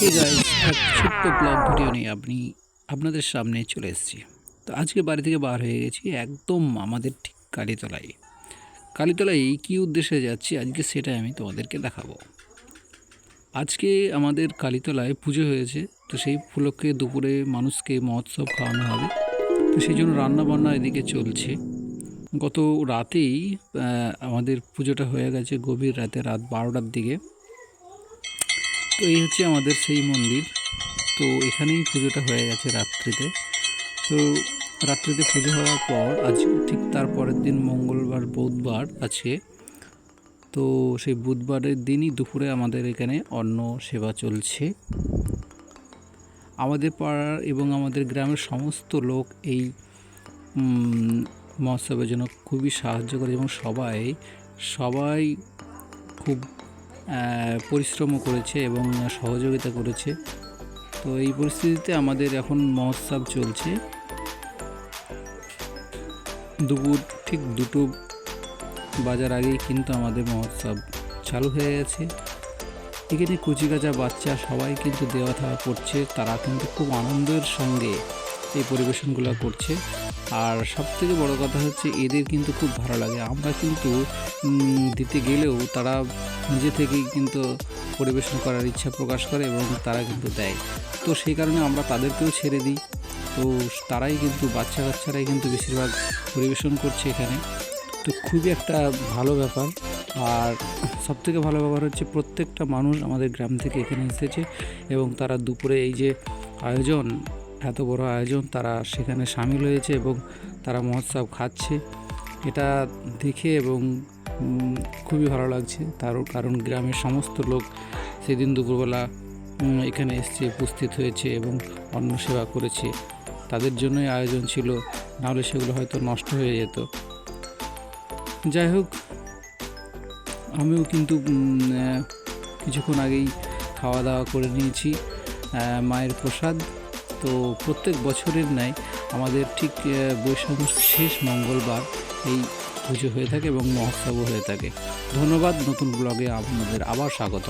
Hey guys, এক ছোট্ট blog video নিয়ে আপনাদের সামনে চলে এসেছি। তো আজকে বাড়ি থেকে বার হয়ে গেছি একদম আমাদের ঠিক কালীতলায় কী উদ্দেশ্যে যাচ্ছি আজকে সেটাই আমি তোমাদেরকে দেখাবো। আজকে আমাদের কালীতলায় পুজো হয়েছে, তো সেই উপলক্ষে দুপুরে মানুষকে মহোৎসব খাওয়ানো হবে। তো সেই জন্য রান্নাবান্না এদিকে চলছে। গত রাতেই আমাদের পুজোটা হয়ে গেছে, গভীর রাতে, রাত 12টার দিকে। তো এই হচ্ছে আমাদের সেই মন্দির। তো এখানেই পুজোটা হয়ে গেছে রাত্রিতে। তো রাত্রিতে পুজো হওয়ার পর আজ ঠিক তার পরের দিন মঙ্গলবার বুধবার আছে। তো সেই বুধবারের দিনই দুপুরে আমাদের এখানে অন্ন সেবা চলছে। আমাদের পাড়ার এবং আমাদের গ্রামের সমস্ত লোক এই মহোৎসবের জন্য খুবই সাহায্য করে এবং সবাই খুব পরিশ্রমও করেছে এবং সহযোগিতা করেছে। তো এই পরিস্থিতিতে আমাদের এখন মহোৎসব চলছে। দুপুর ঠিক 2টো বাজার আগেই কিন্তু আমাদের মহোৎসব চালু হয়ে গেছে। এখানে কচিকাঁচা বাচ্চা সবাই কিন্তু দেওয়া থাকা করছে, তারা কিন্তু খুব আনন্দের সঙ্গে এই পরিবেশনগুলো করছে। আর সবথেকে বড় কথা হচ্ছে এদের কিন্তু খুব ভালো লাগে। আমরা কিন্তু দিতে গেলেও তারা নিজে থেকেই কিন্তু পরিবেশন করার ইচ্ছা প্রকাশ করে এবং তারা কিন্তু দেয়। তো সেই কারণে আমরা তাদেরকেও ছেড়ে দিই। তো তারাই কিন্তু বাচ্চারাই কিন্তু বেশিরভাগ পরিবেশন করছে এখানে। তো খুবই একটা ভালো ব্যাপার। আর সবথেকে ভালো ব্যাপার হচ্ছে প্রত্যেকটা মানুষ আমাদের গ্রাম থেকে এখানে এসেছে এবং তারা দুপুরে এই যে আয়োজন, এত বড় আয়োজন, তারা সেখানে সামিল হয়েছে এবং তারা মহোৎসব খাচ্ছে। এটা দেখে এবং খুবই ভালো লাগছে। কারণ গ্রামের সমস্ত লোক সেদিন দুপুরবেলা এখানে এসছে, উপস্থিত হয়েছে এবং অন্ন সেবা করেছে। তাদের জন্যই আয়োজন ছিল, নাহলে সেগুলো হয়তো নষ্ট হয়ে যেত। যাই হোক, আমিও কিন্তু কিছুক্ষণ আগেই খাওয়া দাওয়া করে নিয়েছি মায়ের প্রসাদ। তো প্রত্যেক বছরের ন্যায় আমাদের ঠিক বৈশাখ শেষ মঙ্গলবার এই পুজো হয়ে থাকে এবং মহোৎসবও হয়ে থাকে। ধন্যবাদ। নতুন ব্লগে আপনাদের আবার স্বাগত।